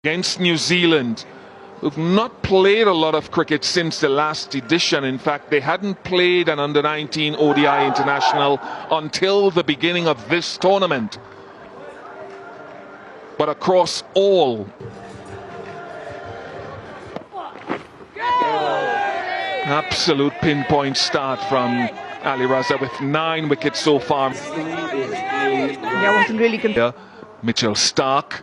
against New Zealand, who've not played a lot of cricket since the last edition. In fact, they hadn't played an under-19 ODI international until the beginning of this tournament. But across all, absolute pinpoint start from Ali Raza with 9 wickets so far. Yeah, wasn't really Mitchell Starc,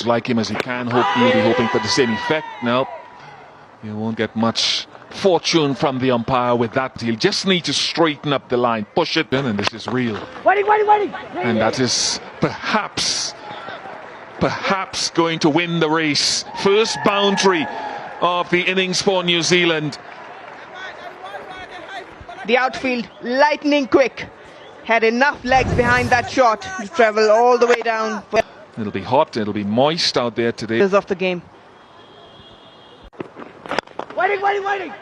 like him as he can, maybe hoping for the same effect. No, you won't get much fortune from the umpire with that. He'll just need to straighten up the line, push it in, and this is real. And that is perhaps going to win the race. First boundary of the innings for New Zealand. The outfield lightning quick. Had enough legs behind that shot to travel all the way down. It'll be hot, it'll be moist out there today. Of the game. Waiting.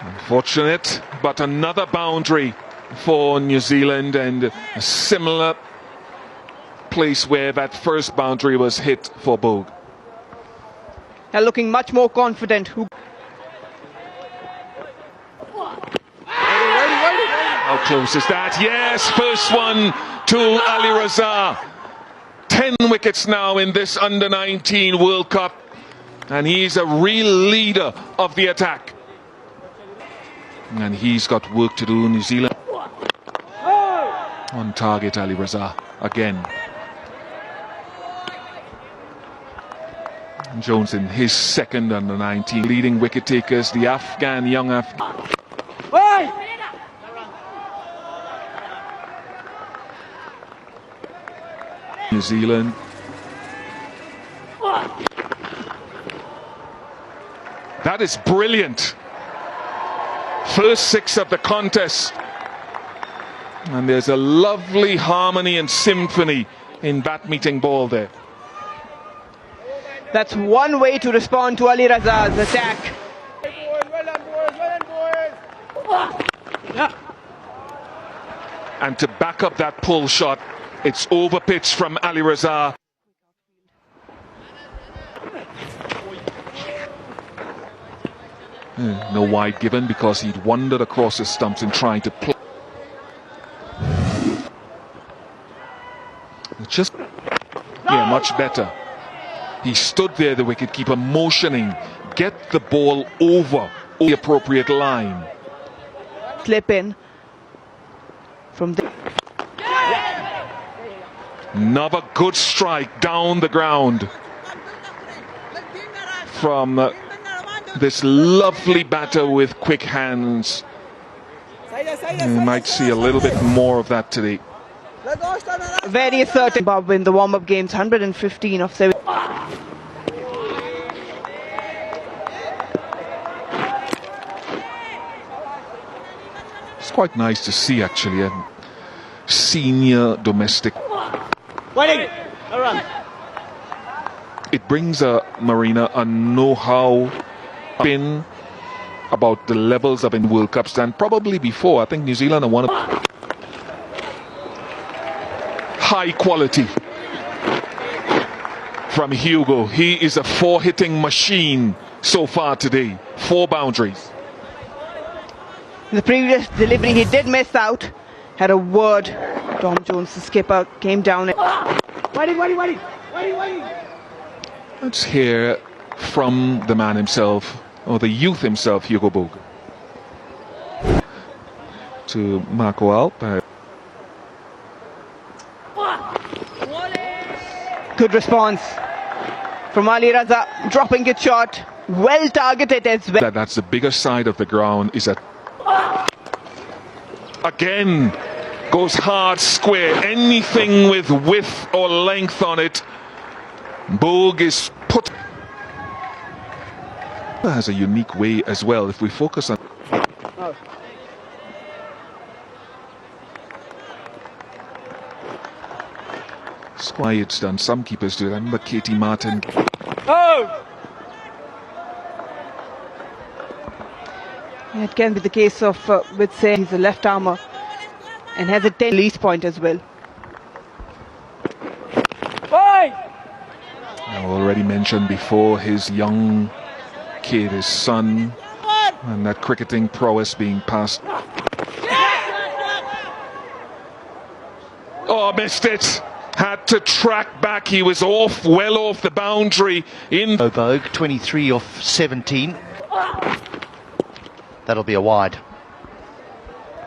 Unfortunate, but another boundary for New Zealand, and a similar place where that first boundary was hit for Bogue. They're looking much more confident. How close is that? Yes, first one to Ali Raza. 10 wickets now in this under-19 World Cup, and he's a real leader of the attack. And he's got work to do. New Zealand on target, Ali Raza again. Jones in his second under-19, leading wicket takers, the young Afghan. New Zealand. That is brilliant. First 6 of the contest. And there's a lovely harmony and symphony in bat meeting ball there. That's one way to respond to Ali Raza's attack. And to back up that pull shot, it's over pitch from Ali Raza. No wide given because he'd wandered across his stumps in trying to play. Much better. He stood there, the wicketkeeper, motioning, get the ball over the appropriate line. Slip in from the... Another good strike down the ground from this lovely batter with quick hands. You might see a little bit more of that today. Very assertive Bob in the warm-up games, 115 of 7. It's quite nice to see actually a senior domestic. Waiting. A run. It brings Marina a know-how in about the levels of in World Cups than probably before. I think New Zealand are one of high quality from Hugo. He is a 4-hitting machine so far today. 4 boundaries. In the previous delivery he did miss out. Had a word. Tom Jones, the skipper, came down. Waiting. Let's hear from the man himself, or the youth himself, Hugo Bogue. To Marco Alp. Good response from Ali Raza, dropping it short. Well targeted as well. That's the bigger side of the ground. Is a again goes hard square. Anything with width or length on it, Bogue is put. Has a unique way as well. If we focus on. It's done. Some keepers do it. I remember Katie Martin. It can be the case of with say he's a left armer and has a 10 release point as well. I already mentioned before his young kid, his son, and that cricketing prowess being passed. Oh, missed it. Had to track back. He was off, well off the boundary. In Bogue, 23 off 17. That'll be a wide.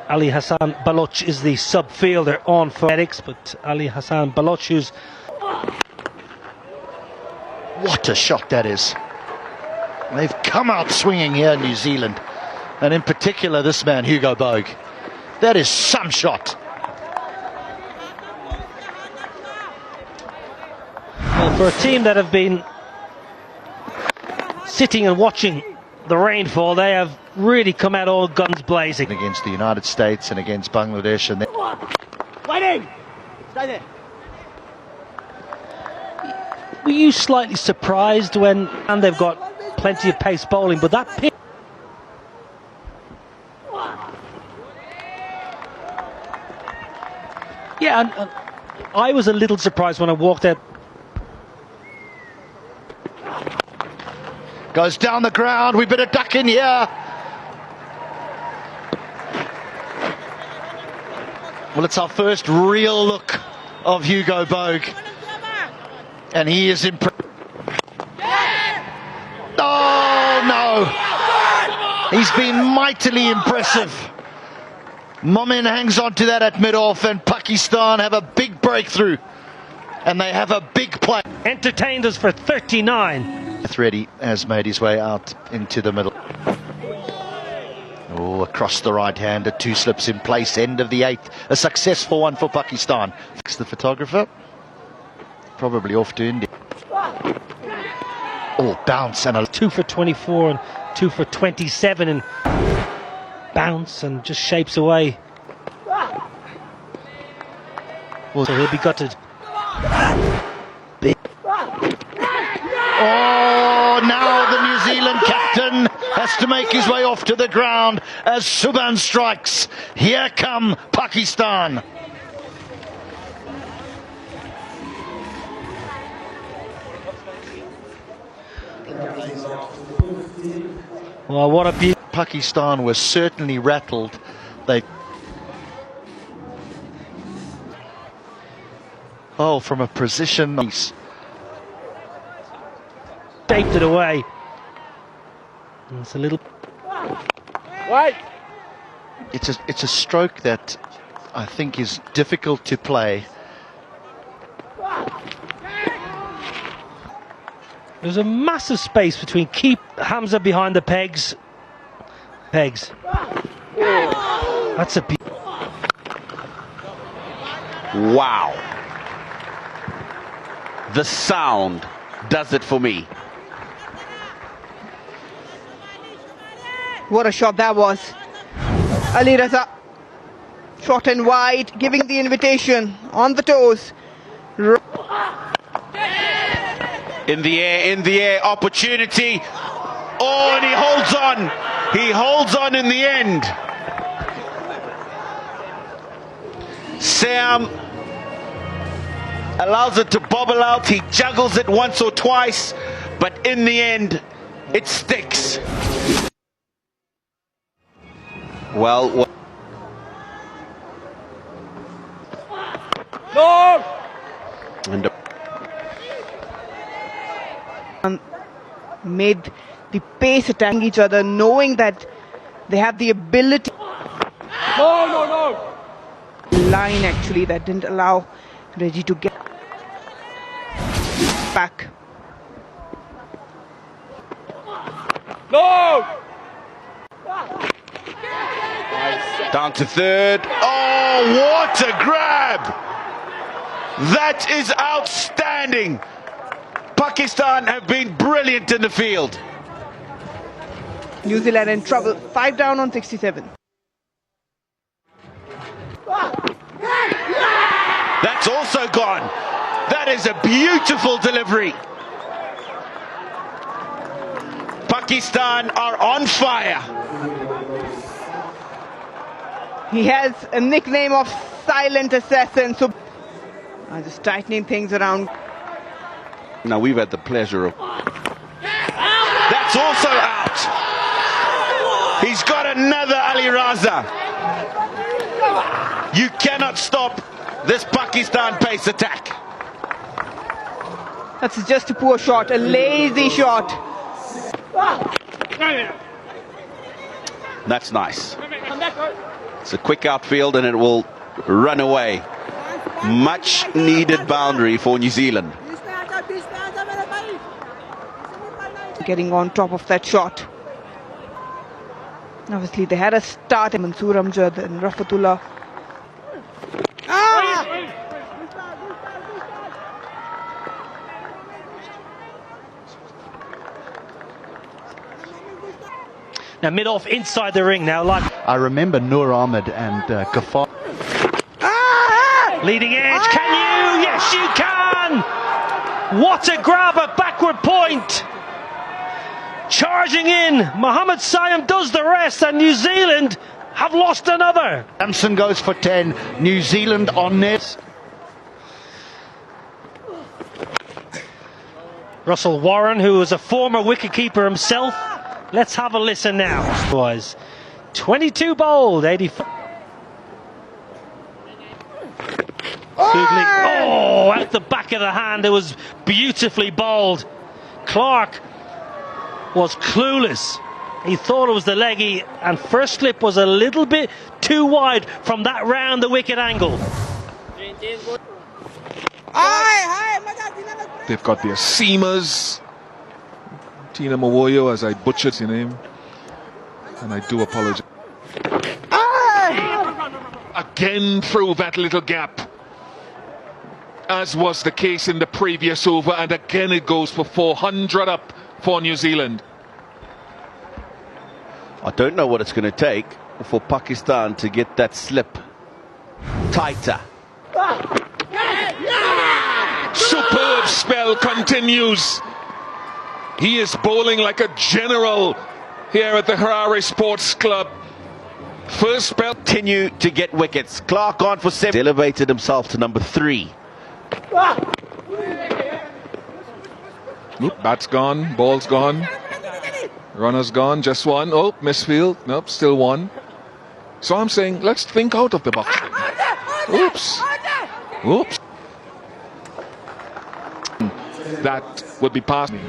Ali Hassan Baloch is the sub-fielder on for Medics, but Ali Hassan Baloch, who's... What a shot that is. They've come out swinging here in New Zealand. And in particular, this man, Hugo Bogue. That is some shot. Well, for a team that have been sitting and watching the rainfall, they have really come out all guns blazing. Against the United States and against Bangladesh. And Waiting! Stay there. Were you slightly surprised when, and they've got plenty of pace bowling, but that pitch... Yeah, and I was a little surprised when I walked out. goes down the ground. We better duck in here. Well, it's our first real look of Hugo Bogue. And he is impressed. Oh, no. He's been mightily impressive. Momin hangs on to that at mid-off, and Pakistan have a big breakthrough. And they have a big play. Entertained us for 39. Reddy has made his way out into the middle. Oh, across the right-hander, two slips in place, end of the 8th. A successful one for Pakistan. Fix the photographer. Probably off to India. Oh, bounce and a 2 for 24 and 2 for 27, and bounce and just shapes away. Well, so he'll be gutted. Oh, now the New Zealand captain has to make his way off to the ground as Subhan strikes. Here come Pakistan. Well, what a beauty. Pakistan was certainly rattled. They... Oh, from a position... Shaped it away. And it's a little... Wait. It's a stroke that I think is difficult to play. There's a massive space between keep Hamza behind the pegs. That's a... Wow. The sound does it for me. What a shot that was. Ali Raza, short and wide, giving the invitation on the toes. In the air, opportunity. Oh, and he holds on. He holds on in the end. Sam allows it to bobble out. He juggles it once or twice, but in the end, it sticks. Well, No! And Made the pace attacking each other, knowing that they have the ability. No. Line actually that didn't allow Reggie to get back. No! down to third. Oh, what a grab! That is outstanding. Pakistan have been brilliant in the field. New Zealand in trouble. 5 down on 67. That's also gone. That is a beautiful delivery. Pakistan are on fire. He has a nickname of Silent Assassin, so just tightening things around. Now we've had the pleasure of... That's also out. He's got another Ali Raza. You cannot stop this Pakistan pace attack. That's just a poor shot, a lazy shot. That's nice. It's a quick outfield and it will run away. Much needed boundary for New Zealand. Getting on top of that shot. Obviously they had a start, Mansoor Amjad and Rafatullah. Now mid-off inside the ring now, like I remember Noor Ahmed and Ghaffar. leading edge. Can you? Yes, you can. What a grab at backward point. Charging in, Mohammed Siam does the rest, and New Zealand have lost another. Samson goes for 10. New Zealand on net. Russell Warren, who was a former wicketkeeper himself. Let's have a listen now. Was 22 bowled, 85. Oh, at the back of the hand, it was beautifully bowled. Clark was clueless. He thought it was the leggy, and first slip was a little bit too wide from that round the wicket angle. They've got their seamers. Tina Mawoyo, as I butchered your name, and I do apologize. Again through that little gap, as was the case in the previous over, and again it goes for 400 up for New Zealand. I don't know what it's going to take for Pakistan to get that slip tighter. Superb spell continues. He is bowling like a general here at the Harare Sports Club. First spell. Continue to get wickets. Clark on for 7. Elevated himself to number 3. Oop, bat's gone, ball's gone, runner's gone, just one. Oh, misfield. Nope, still one. So I'm saying, let's think out of the box. Oops. Oops. That would be past me.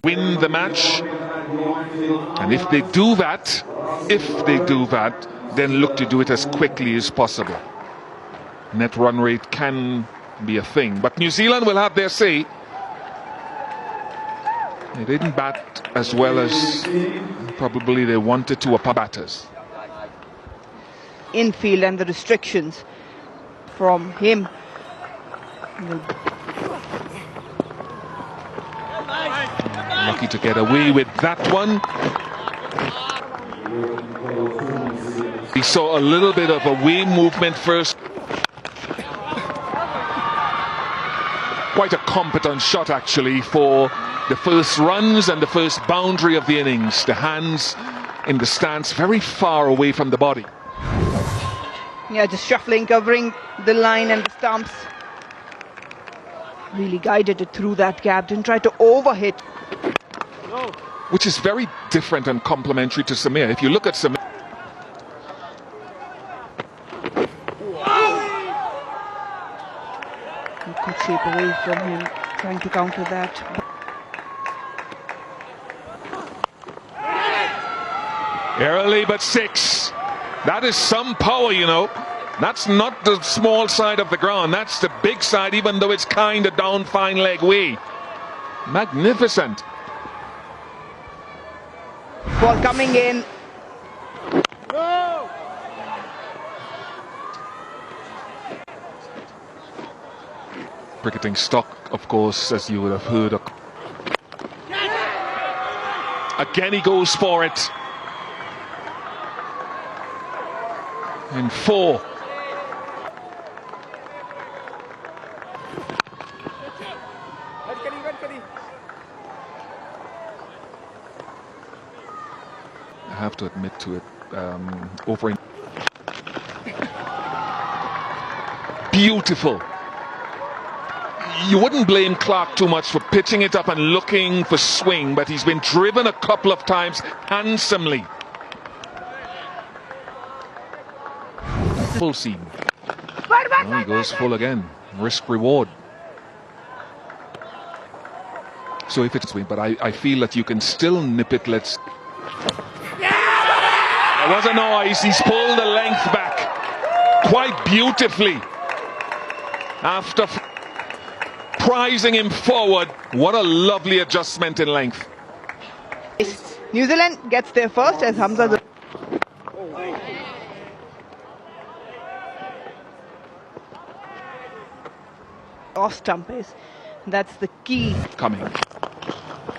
Win the match, and if they do that, then look to do it as quickly as possible. Net run rate can be a thing, but New Zealand will have their say. They didn't bat as well as probably they wanted to upper batters. Infield and the restrictions from him. Lucky to get away with that one. We saw a little bit of away movement first. Quite a competent shot actually for the first runs and the first boundary of the innings. The hands in the stance very far away from the body. Yeah, just shuffling, covering the line and the stumps. Really guided it through that gap, didn't try to overhit. Which is very different and complementary to Samir. If you look at Samir, good shape away from him, trying to counter that. early but 6. That is some power, you know. That's not the small side of the ground, that's the big side, even though it's kind of down fine leg way. Magnificent. Ball coming in. Cricketing stock, of course, as you would have heard. Again he goes for it. In 4. I have to admit to it, over. beautiful. You wouldn't blame Clark too much for pitching it up and looking for swing, but he's been driven a couple of times handsomely. Full seam. Oh, he goes full again. Risk reward. So if it's swing, but I feel that you can still nip it. There was a noise. He's pulled the length back quite beautifully after prizing him forward. What a lovely adjustment in length. New Zealand gets there first as Hamza. Off stump is. That's the key. Coming.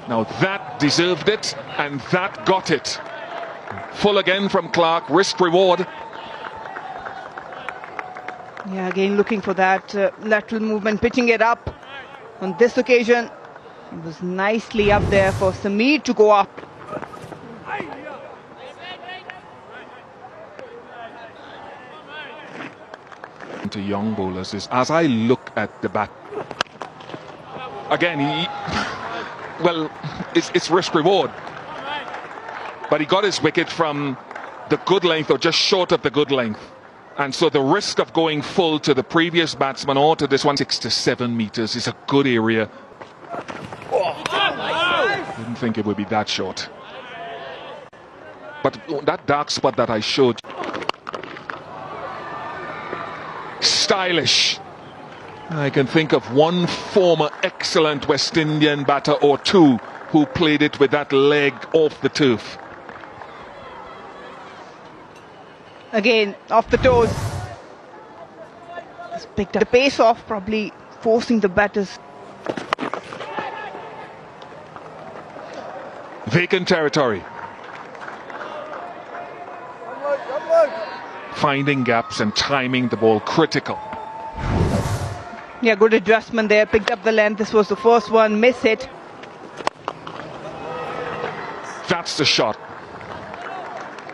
Now that deserved it, and that got it. Full again from Clark. Risk reward. Yeah, again looking for that lateral movement, pitching it up. On this occasion, it was nicely up there for Samir to go up. To young bowlers is, as I look at the bat, again, it's risk reward, but he got his wicket from the good length or just short of the good length, and so the risk of going full to the previous batsman or to this one, 6 to 7 meters, is a good area. Didn't think it would be that short, but that dark spot that I showed, stylish. I can think of one former excellent West Indian batter or two who played it with that leg off the turf. Again, off the toes. Just picked up the pace off, probably forcing the batters. Vacant territory. Finding gaps and timing the ball critical. Yeah, good adjustment there. Picked up the length. This was the first one. Miss it. That's the shot.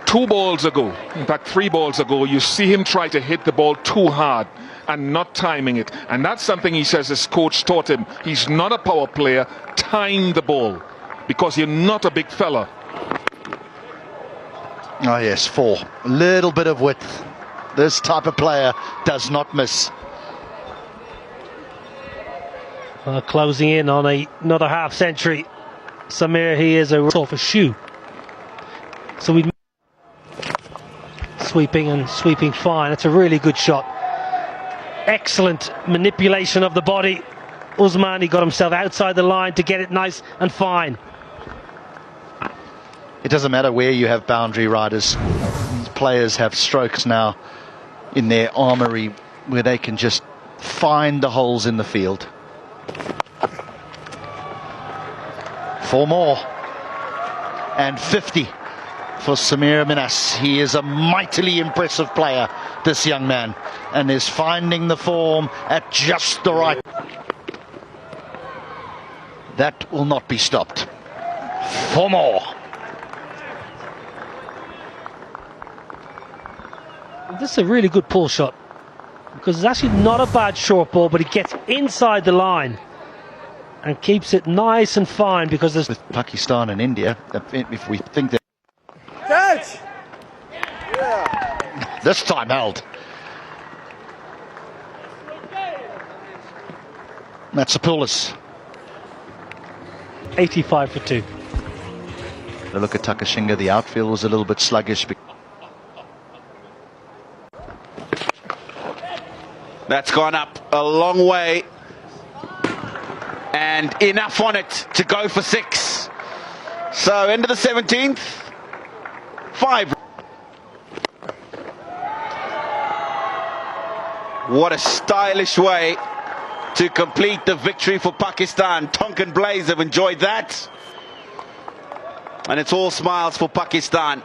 2 balls ago, in fact 3 balls ago, you see him try to hit the ball too hard and not timing it. And that's something he says his coach taught him. He's not a power player. Time the ball, because you're not a big fella. Oh yes, 4. A little bit of width. This type of player does not miss. Closing in on another half century. Samir, he is off a shoe. So we sweeping fine. It's a really good shot. Excellent manipulation of the body. Usman, he got himself outside the line to get it nice and fine. It doesn't matter where you have boundary riders. These players have strokes now in their armoury where they can just find the holes in the field. 4 more. And 50 for Samir Minas. He is a mightily impressive player, this young man, and is finding the form at just the right. That will not be stopped. 4 more. This is a really good pull shot, because it's actually not a bad short ball, but it gets inside the line and keeps it nice and fine, because there's... With Pakistan and India, if we think that... Catch! This time held. Matsopoulos. 85 for 2. A look at Takashinga, the outfield was a little bit sluggish. That's gone up a long way, and enough on it to go for 6. So into the 17th, 5. What a stylish way to complete the victory for Pakistan. Tonkin Blaze have enjoyed that, and it's all smiles for Pakistan.